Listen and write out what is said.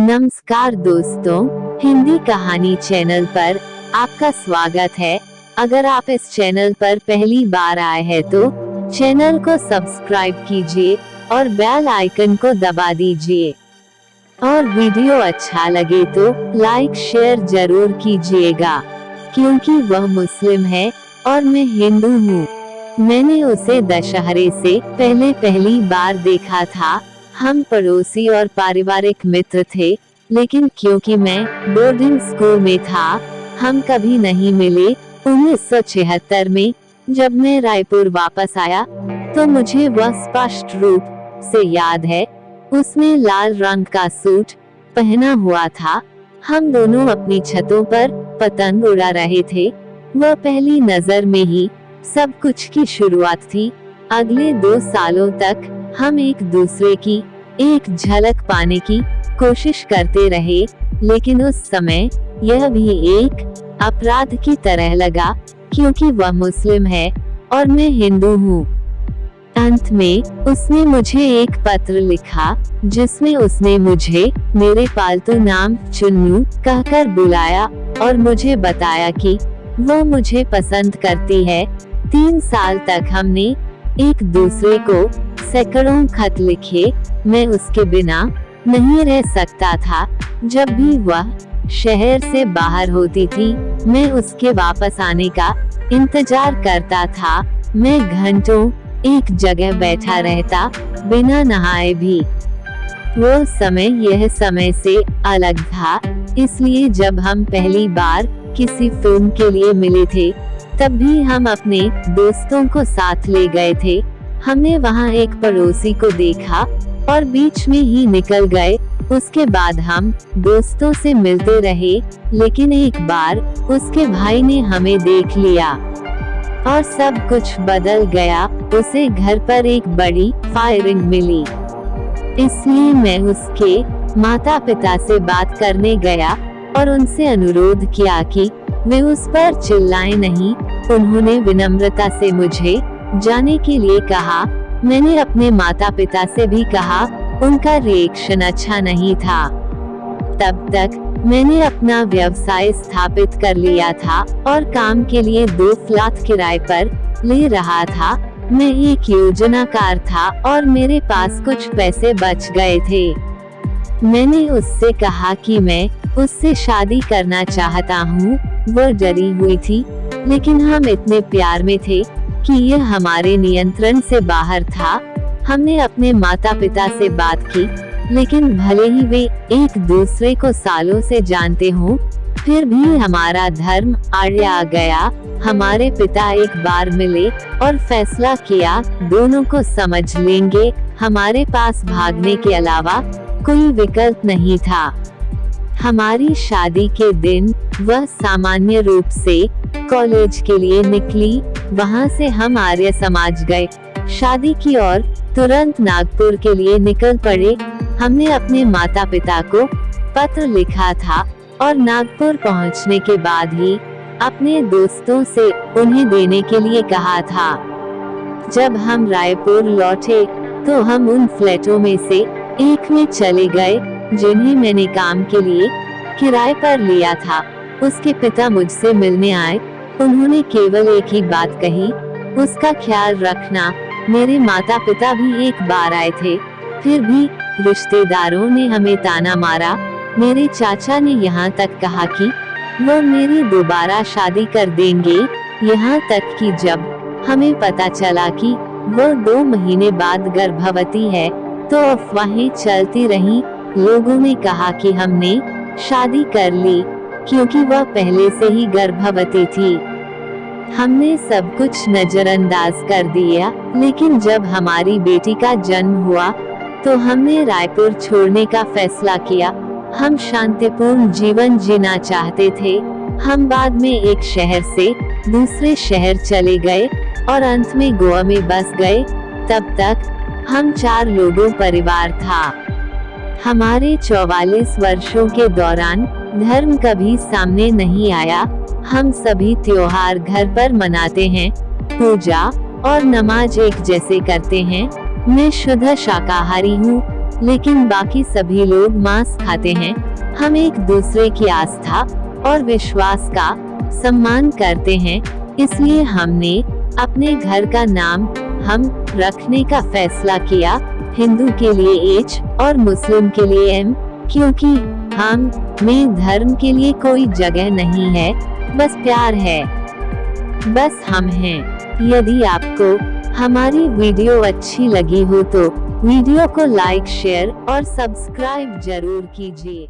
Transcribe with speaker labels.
Speaker 1: नमस्कार दोस्तों, हिंदी कहानी चैनल पर आपका स्वागत है। अगर आप इस चैनल पर पहली बार आए हैं तो चैनल को सब्सक्राइब कीजिए और बेल आइकन को दबा दीजिए। और वीडियो अच्छा लगे तो लाइक शेयर जरूर कीजिएगा, क्योंकि वह मुस्लिम है और मैं हिंदू हूँ। मैंने उसे दशहरे से पहले पहली बार देखा था। हम पड़ोसी और पारिवारिक मित्र थे, लेकिन क्योंकि मैं बोर्डिंग स्कूल में था, हम कभी नहीं मिले। 1976 में जब मैं रायपुर वापस आया तो मुझे वह स्पष्ट रूप से याद है। उसने लाल रंग का सूट पहना हुआ था। हम दोनों अपनी छतों पर पतंग उड़ा रहे थे। वह पहली नजर में ही सब कुछ की शुरुआत थी। अगले 2 सालों तक हम एक दूसरे की एक झलक पाने की कोशिश करते रहे, लेकिन उस समय यह भी एक अपराध की तरह लगा, क्योंकि वह मुस्लिम है और मैं हिंदू हूँ। अंत में उसने मुझे एक पत्र लिखा, जिसमें उसने मुझे मेरे पालतू नाम चुन्नू कहकर बुलाया और मुझे बताया कि वो मुझे पसंद करती है। 3 साल तक हमने एक दूसरे को सैकड़ों खत लिखे। मैं उसके बिना नहीं रह सकता था। जब भी वह शहर से बाहर होती थी, मैं उसके वापस आने का इंतजार करता था। मैं घंटों एक जगह बैठा रहता, बिना नहाए भी। वो समय यह समय से अलग था, इसलिए जब हम पहली बार किसी फिल्म के लिए मिले थे, तब भी हम अपने दोस्तों को साथ ले गए थे। हमने वहाँ एक पड़ोसी को देखा और बीच में ही निकल गए। उसके बाद हम दोस्तों से मिलते रहे, लेकिन एक बार उसके भाई ने हमें देख लिया और सब कुछ बदल गया। उसे घर पर एक बड़ी फायरिंग मिली, इसलिए मैं उसके माता पिता से बात करने गया और उनसे अनुरोध किया कि वे उस पर चिल्लाएं नहीं। उन्होंने विनम्रता से मुझे जाने के लिए कहा। मैंने अपने माता पिता से भी कहा, उनका रिएक्शन अच्छा नहीं था। तब तक मैंने अपना व्यवसाय स्थापित कर लिया था और काम के लिए 2 फ्लैट किराए पर ले रहा था। मैं एक योजनाकार था और मेरे पास कुछ पैसे बच गए थे। मैंने उससे कहा कि मैं उससे शादी करना चाहता हूँ। वह डरी हुई थी, लेकिन हम इतने प्यार में थे कि यह हमारे नियंत्रण से बाहर था। हमने अपने माता पिता से बात की, लेकिन भले ही वे एक दूसरे को सालों से जानते हों, फिर भी हमारा धर्म आड़े आ गया। हमारे पिता एक बार मिले और फैसला किया, दोनों को समझ लेंगे। हमारे पास भागने के अलावा कोई विकल्प नहीं था। हमारी शादी के दिन वह सामान्य रूप से कॉलेज के लिए निकली। वहाँ से हम आर्य समाज गए शादी की और तुरंत नागपुर के लिए निकल पड़े। हमने अपने माता पिता को पत्र लिखा था और नागपुर पहुँचने के बाद ही अपने दोस्तों से उन्हें देने के लिए कहा था। जब हम रायपुर लौटे तो हम उन फ्लैटों में से एक में चले गए, जिन्हें मैंने काम के लिए किराए पर लिया था। उसके पिता मुझसे मिलने आए। उन्होंने केवल एक ही बात कही, उसका ख्याल रखना। मेरे माता पिता भी एक बार आए थे, फिर भी रिश्तेदारों ने हमें ताना मारा। मेरे चाचा ने यहाँ तक कहा कि वो मेरी दोबारा शादी कर देंगे। यहाँ तक कि जब हमें पता चला कि वो 2 महीने बाद गर्भवती है, तो अफवाहें चलती रहीं। लोगों ने कहा कि हमने शादी कर ली, क्योंकि वह पहले से ही गर्भवती थी। हमने सब कुछ नजरअंदाज कर दिया, लेकिन जब हमारी बेटी का जन्म हुआ तो हमने रायपुर छोड़ने का फैसला किया। हम शांतिपूर्ण जीवन जीना चाहते थे। हम बाद में एक शहर से दूसरे शहर चले गए और अंत में गोवा में बस गए। तब तक हम 4 लोगों परिवार था। हमारे 44 वर्षों के दौरान धर्म कभी सामने नहीं आया। हम सभी त्योहार घर पर मनाते हैं, पूजा और नमाज एक जैसे करते हैं। मैं शुद्ध शाकाहारी हूँ। लेकिन बाकी सभी लोग मांस खाते हैं। हम एक दूसरे की आस्था और विश्वास का सम्मान करते हैं, इसलिए हमने अपने घर का नाम हम रखने का फैसला किया। हिंदू के लिए H और मुस्लिम के लिए M, क्योंकि हम में धर्म के लिए कोई जगह नहीं है, बस प्यार है, बस हम हैं। यदि आपको हमारी वीडियो अच्छी लगी हो तो वीडियो को लाइक, शेयर और सब्सक्राइब जरूर कीजिए।